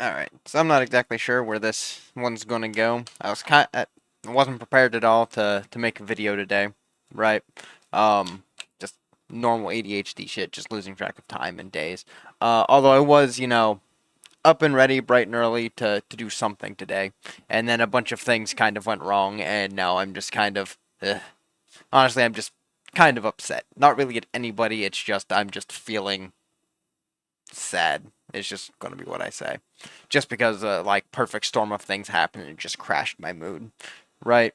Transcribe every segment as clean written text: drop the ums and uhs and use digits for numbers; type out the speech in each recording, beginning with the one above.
Alright, so I'm not exactly sure where this one's gonna go. I wasn't prepared at all to make a video today, right? Just normal ADHD shit, just losing track of time and days. Although I was, up and ready bright and early to do something today, and then a bunch of things kind of went wrong, and now I'm just kind of, honestly, I'm just kind of upset. Not really at anybody, it's just I'm just feeling sad. It's just gonna be what I say. Just because like perfect storm of things happened and it just crashed my mood. Right.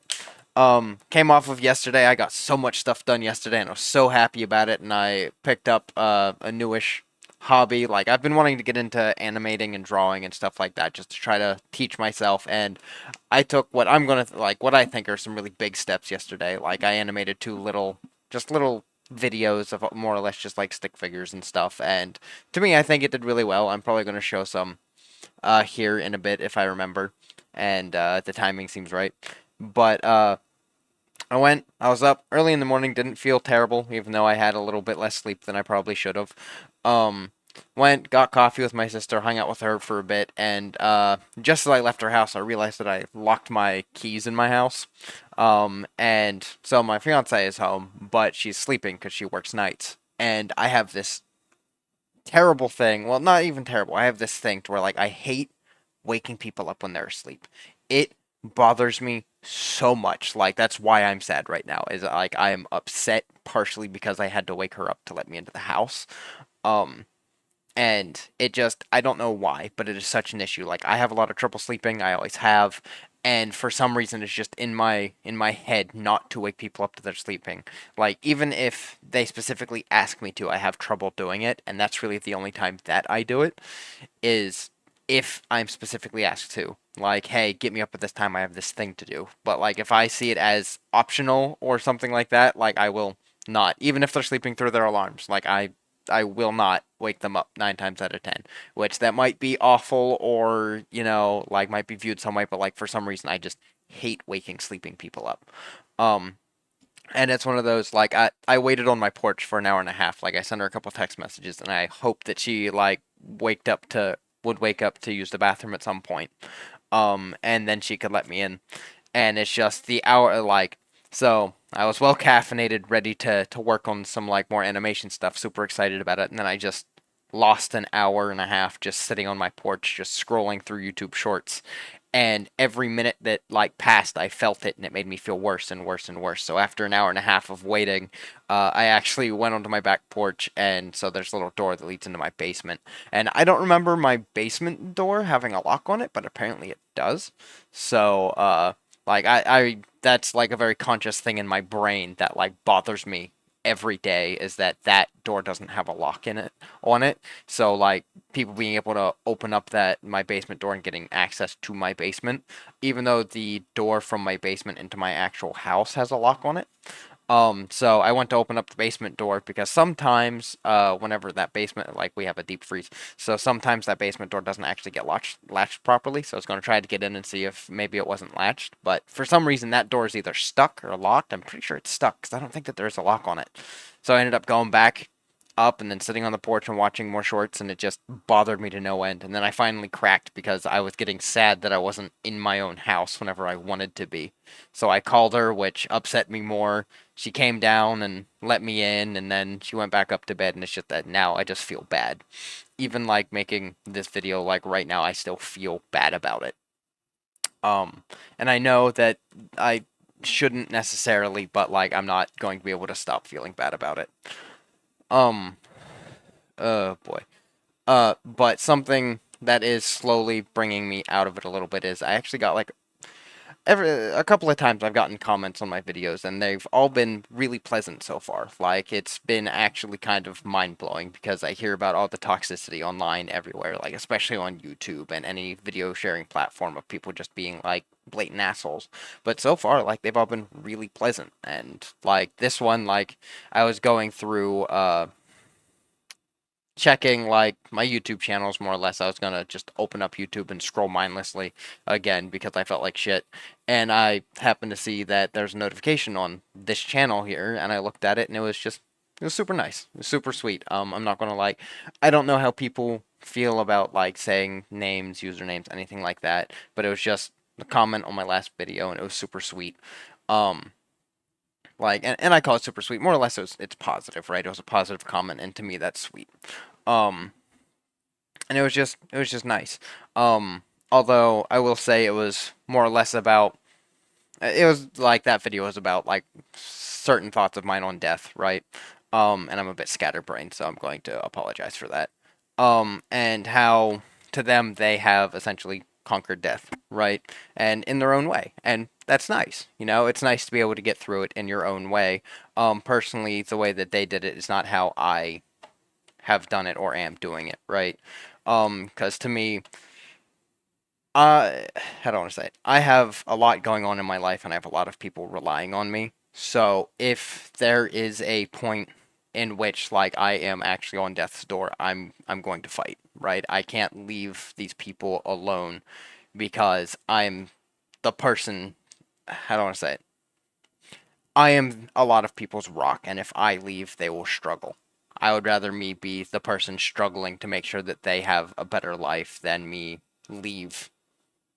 Came off of yesterday. I got so much stuff done yesterday and I was so happy about it and I picked up a newish hobby. Like I've been wanting to get into animating and drawing and stuff like that just to try to teach myself and I took what I'm gonna like what I think are some really big steps yesterday. Like I animated two little videos of more or less just like stick figures and stuff. And to me, I think it did really well. I'm probably gonna show some here in a bit if I remember, and the timing seems right. But I was up early in the morning, didn't feel terrible, even though I had a little bit less sleep than I probably should have. Um, Went, got coffee with my sister, hung out with her for a bit, and just as I left her house, I realized that I locked my keys in my house. And so my fiance is home, but she's sleeping because she works nights. And I have this terrible thing. Well, not even terrible. I have this thing to where like I hate waking people up when they're asleep. It bothers me so much. Like that's why I'm sad right now. Is like I am upset partially because I had to wake her up to let me into the house. Um and it just I don't know why, but it is such an issue. Like I have a lot of trouble sleeping. I always have. And for some reason it's just in my head not to wake people up to their sleeping. Like even if they specifically ask me to, I have trouble doing it, and that's really the only time that I do it is if I'm specifically asked to. Like, hey, get me up at this time, I have this thing to do. But like if I see it as optional or something like that, like I will not, even if they're sleeping through their alarms, like I will not wake them up 9 times out of 10, which that might be awful or, like might be viewed some way, but like for some reason I just hate waking sleeping people up. Um, and it's one of those like I waited on my porch for an hour and a half. Like I sent her a couple text messages and I hoped that she like waked up to would wake up to use the bathroom at some point. And then she could let me in. And it's just the hour like so I was well caffeinated, ready to work on some like more animation stuff, super excited about it, and then I just lost an hour and a half just sitting on my porch just scrolling through YouTube shorts, and every minute that like passed I felt it and it made me feel worse and worse and worse. So after an hour and a half of waiting, I actually went onto my back porch, and so there's a little door that leads into my basement, and I don't remember my basement door having a lock on it, but apparently it does. So like I that's like a very conscious thing in my brain that like bothers me every day, is that that door doesn't have a lock in it on it. So like people being able to open up that my basement door and getting access to my basement, even though the door from my basement into my actual house has a lock on it. So I went to open up the basement door because sometimes, whenever that basement, like we have a deep freeze, so sometimes that basement door doesn't actually get latched properly. So I was going to try to get in and see if maybe it wasn't latched, but for some reason that door is either stuck or locked. I'm pretty sure it's stuck because I don't think that there's a lock on it. So I ended up going back up and then sitting on the porch and watching more shorts, and it just bothered me to no end. And then I finally cracked because I was getting sad that I wasn't in my own house whenever I wanted to be. So I called her, which upset me more. She came down and let me in, and then she went back up to bed, and it's just that now I just feel bad. Even like making this video like right now, I still feel bad about it. Um, and I know that I shouldn't necessarily, but like I'm not going to be able to stop feeling bad about it. Um, oh boy. But something that is slowly bringing me out of it a little bit is I actually got like a couple of times I've gotten comments on my videos, and they've all been really pleasant so far. Like it's been actually kind of mind blowing because I hear about all the toxicity online everywhere, like especially on YouTube and any video sharing platform of people just being like blatant assholes. But so far, like they've all been really pleasant, and like this one, like I was going through checking like my YouTube channels more or less. I was gonna just open up YouTube and scroll mindlessly again because I felt like shit. And I happened to see that there's a notification on this channel here, and I looked at it and it was super nice. It was super sweet. I'm not gonna lie. I don't know how people feel about like saying names, usernames, anything like that, but it was just a comment on my last video, and it was super sweet. Um, like, and I call it super sweet. More or less, it's positive, right? It was a positive comment, and to me, that's sweet. Um, and it was just nice. Um, although I will say it was more or less about it was like that video was about like certain thoughts of mine on death, right? And I'm a bit scatterbrained, so I'm going to apologize for that. And how to them they have essentially conquered death, right? And in their own way. And that's nice. You know, it's nice to be able to get through it in your own way. Personally, the way that they did it is not how I have done it or am doing it, right? Because to me, I don't want to say it. I have a lot going on in my life, and I have a lot of people relying on me. So if there is a point in which like I am actually on death's door, I'm going to fight, right? I can't leave these people alone because I'm the person. I don't want to say it. I am a lot of people's rock, and if I leave, they will struggle. I would rather me be the person struggling to make sure that they have a better life than me leave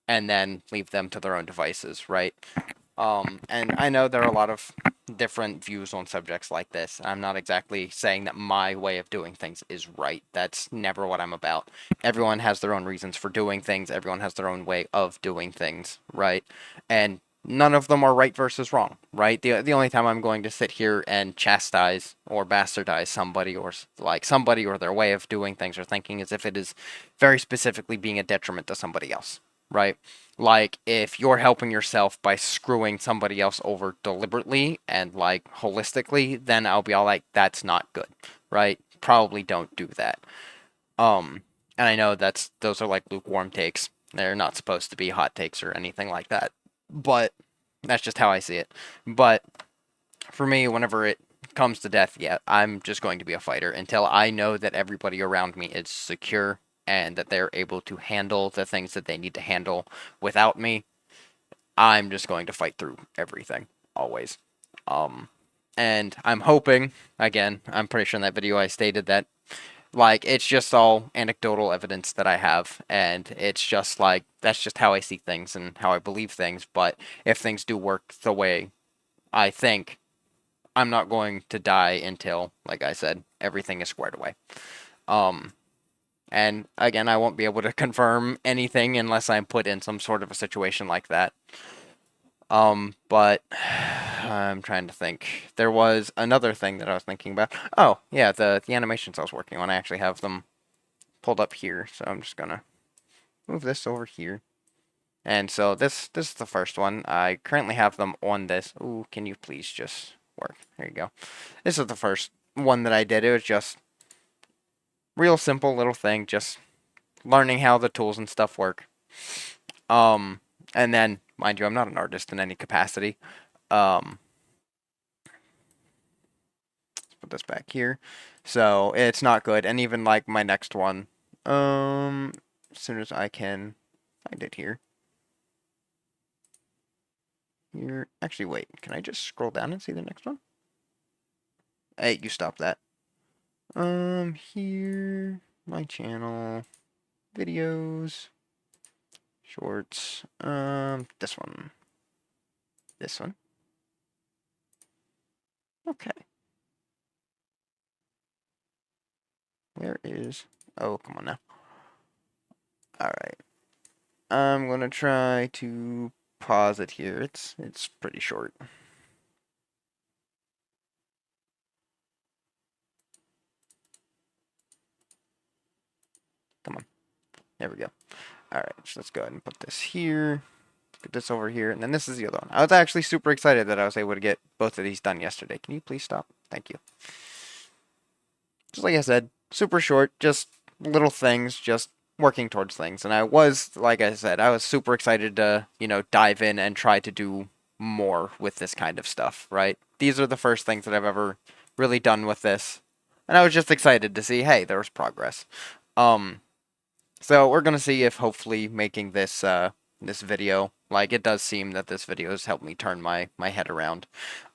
and then leave them to their own devices, right? And I know there are a lot of different views on subjects like this. I'm not exactly saying that my way of doing things is right. That's never what I'm about. Everyone has their own reasons for doing things. Everyone has their own way of doing things, right? And none of them are right versus wrong, right? The only time I'm going to sit here and chastise or bastardize somebody or like somebody or their way of doing things or thinking is if it is very specifically being a detriment to somebody else, right? Like if you're helping yourself by screwing somebody else over deliberately and like holistically, then I'll be all like, that's not good, right? Probably don't do that. And I know those are like lukewarm takes. They're not supposed to be hot takes or anything like that. But that's just how I see it. But for me, whenever it comes to death, yeah, I'm just going to be a fighter until I know that everybody around me is secure and that they're able to handle the things that they need to handle without me. I'm just going to fight through everything, always. Um, and I'm hoping, again, I'm pretty sure in that video I stated that, like, it's just all anecdotal evidence that I have, and it's just like, that's just how I see things and how I believe things, but if things do work the way I think, I'm not going to die until, like I said, everything is squared away. Um, and again, I won't be able to confirm anything unless I'm put in some sort of a situation like that. But I'm trying to think. There was another thing that I was thinking about. Oh, yeah, the animations I was working on. I actually have them pulled up here, so I'm just gonna move this over here. And so this is the first one. I currently have them on this. Ooh, can you please just work? There you go. This is the first one that I did. It was just real simple little thing, just learning how the tools and stuff work. Um, and then, mind you, I'm not an artist in any capacity. Um, put this back here. So it's not good. And even like my next one, as soon as I can find it here. Here, actually, wait. Can I just scroll down and see the next one? Hey, you stop that. Here, my channel, videos, shorts. This one. Okay. Where is? Oh, come on now. All right. I'm gonna try to pause it here. It's pretty short. Come on. There we go. All right, so let's go ahead and put this here. Get this over here, and then this is the other one. I was actually super excited that I was able to get both of these done yesterday. Can you please stop? Thank you. Just like I said, super short, just little things, just working towards things. And I was, like I said, I was super excited to, dive in and try to do more with this kind of stuff, right? These are the first things that I've ever really done with this. And I was just excited to see, hey, there was progress. Um, so we're gonna see if hopefully making this video, like it does seem that this video has helped me turn my head around.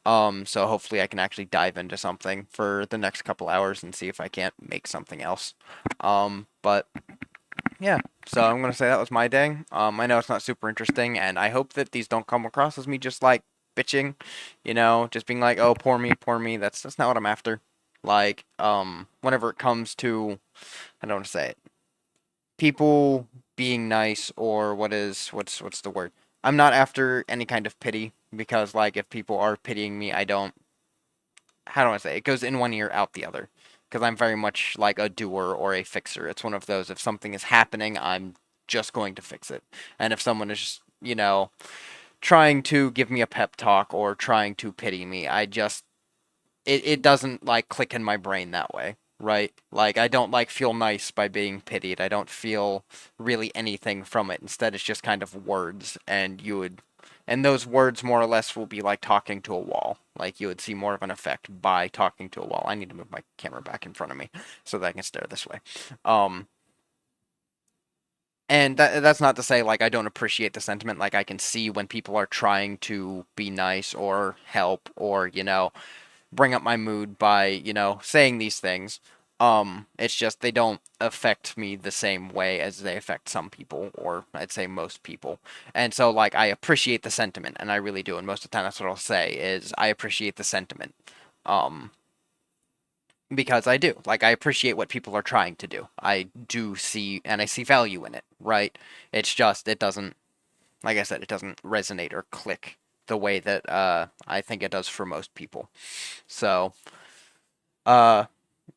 So hopefully I can actually dive into something for the next couple hours and see if I can't make something else. But Yeah, so I'm gonna say that was my day. I know it's not super interesting, and I hope that these don't come across as me just like bitching, just being like, "Oh, poor me, poor me." That's not what I'm after. Like, whenever it comes to, I don't want to say it, people being nice or what's the word? I'm not after any kind of pity because like if people are pitying me, I don't. How do I say it? It goes in one ear, out the other. Because I'm very much like a doer or a fixer. It's one of those, if something is happening, I'm just going to fix it. And if someone is, trying to give me a pep talk or trying to pity me, it doesn't like click in my brain that way, right? Like I don't like feel nice by being pitied. I don't feel really anything from it. Instead, it's just kind of words, and those words more or less will be like talking to a wall. Like you would see more of an effect by talking to a wall. I need to move my camera back in front of me so that I can stare this way. Um, and that's not to say like I don't appreciate the sentiment. Like I can see when people are trying to be nice or help or bring up my mood by, saying these things. It's just they don't affect me the same way as they affect some people, or I'd say most people. And so, like, I appreciate the sentiment, and I really do. And most of the time, that's what I'll say is I appreciate the sentiment. Um, because I do. Like, I appreciate what people are trying to do. I do see, and I see value in it, right? It's just, it doesn't, like I said, it doesn't resonate or click the way that I think it does for most people. So, uh,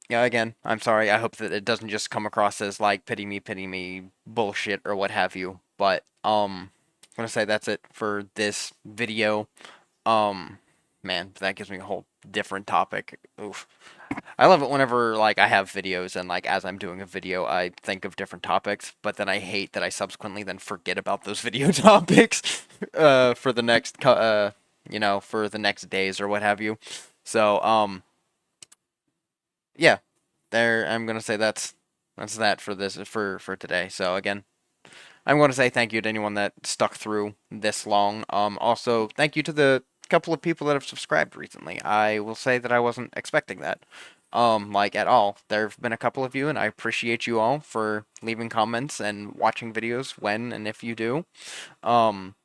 yeah, again, I'm sorry. I hope that it doesn't just come across as like pity me bullshit or what have you. But I'm gonna say that's it for this video. Um man, that gives me a whole different topic. Oof. I love it whenever like I have videos and like as I'm doing a video I think of different topics, but then I hate that I subsequently then forget about those video topics for the next for the next days or what have you. So yeah, there I'm gonna say that's that for this for today. So again, I'm going to say thank you to anyone that stuck through this long. Also thank you to the couple of people that have subscribed recently. I will say that I wasn't expecting that. Like at all. There have been a couple of you, and I appreciate you all for leaving comments and watching videos when and if you do. Um,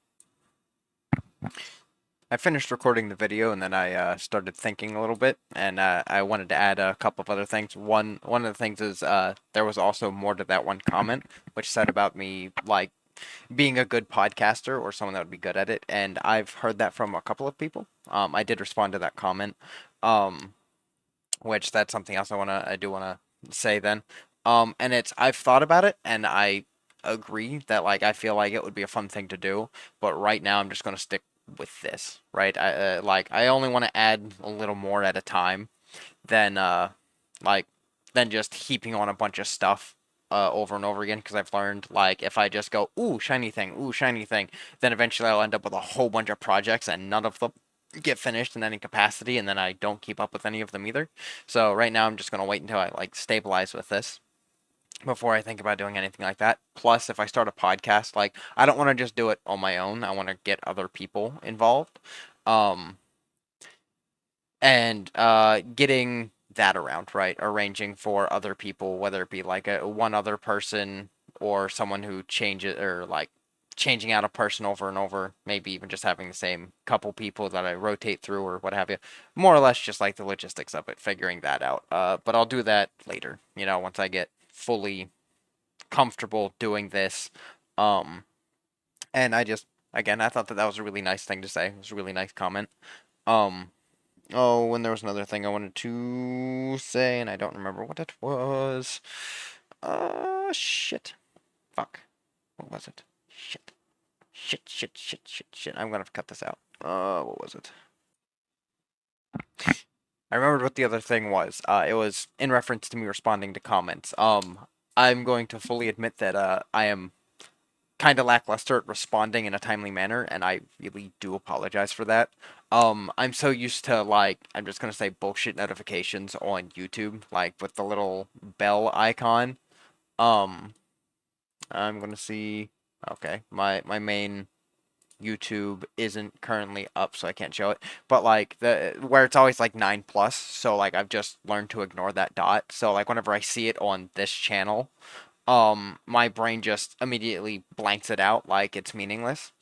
I finished recording the video and then I started thinking a little bit, and I wanted to add a couple of other things. One of the things is there was also more to that one comment, which said about me like being a good podcaster or someone that would be good at it, and I've heard that from a couple of people. I did respond to that comment, um, which that's something else I do wanna say then. And it's I've thought about it and I agree that like I feel like it would be a fun thing to do, but right now I'm just gonna stick with this, right? I only want to add a little more at a time than like than just heaping on a bunch of stuff over and over again because I've learned like if I just go ooh shiny thing, then eventually I'll end up with a whole bunch of projects and none of them get finished in any capacity, and then I don't keep up with any of them either. So right now I'm just gonna wait until I like stabilize with this before I think about doing anything like that. Plus, if I start a podcast, like I don't want to just do it on my own. I want to get other people involved. Um, and getting that around, right? Arranging for other people, whether it be like a one other person or someone who changes or like changing out a person over and over, maybe even just having the same couple people that I rotate through or what have you. More or less just like the logistics of it, figuring that out. But I'll do that later, once I get fully comfortable doing this. Um, and I just, again, I thought that that was a really nice thing to say. It was a really nice comment. Um, Oh, and there was another thing I wanted to say, and I don't remember what it was. Shit. Fuck. What was it? Shit. Shit. I'm gonna have to cut this out. What was it? I remembered what the other thing was. It was in reference to me responding to comments. I'm going to fully admit that, I am kind of lackluster at responding in a timely manner, and I really do apologize for that. I'm so used to like I'm just gonna say bullshit notifications on YouTube, like with the little bell icon. Um, I'm gonna see. Okay, my main YouTube isn't currently up, so I can't show it. But like the where it's always like 9 plus, so like I've just learned to ignore that dot. So like whenever I see it on this channel, my brain just immediately blanks it out like it's meaningless.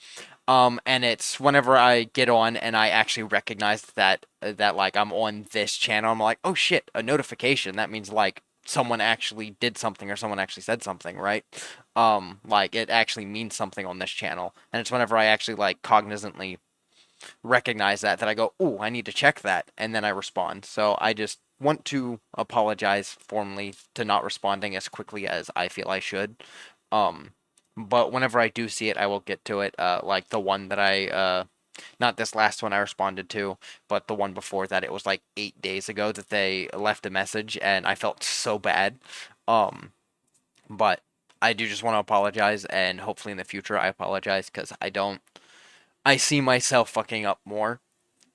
And it's whenever I get on and I actually recognize that like I'm on this channel, I'm like, oh shit, a notification. That means like someone actually did something or someone actually said something, right? Like it actually means something on this channel, and it's whenever I actually like cognizantly recognize that I go, oh, I need to check that, and then I respond. So I just want to apologize formally to not responding as quickly as I feel I should. Um, but whenever I do see it, I will get to it. Like the one that not this last one I responded to, but the one before that, it was like 8 days ago that they left a message, and I felt so bad. Um, but I do just want to apologize, and hopefully in the future I apologize because I see myself fucking up more.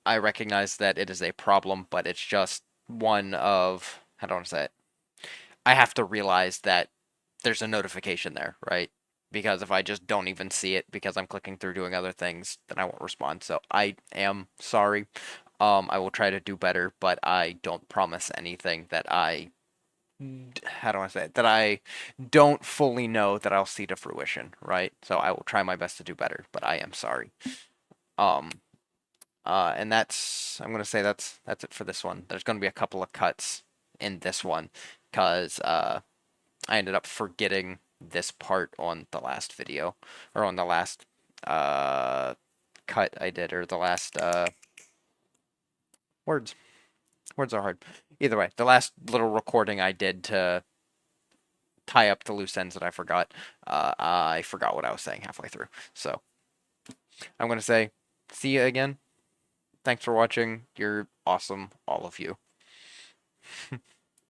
I recognize that it is a problem, but it's just one of, how do I want to say it? I have to realize that there's a notification there, right? Because if I just don't even see it because I'm clicking through doing other things, then I won't respond. So I am sorry. I will try to do better, but I don't promise anything that how do I say it? That I don't fully know that I'll see to fruition, right? So I will try my best to do better, but I am sorry. Um, and I'm gonna say that's it for this one. There's gonna be a couple of cuts in this one, cause I ended up forgetting this part on the last video, or on the last uh cut I did, or the last words. Words are hard. Either way, the last little recording I did to tie up the loose ends that I forgot. I forgot what I was saying halfway through. So I'm gonna say, see you again. Thanks for watching. You're awesome, all of you.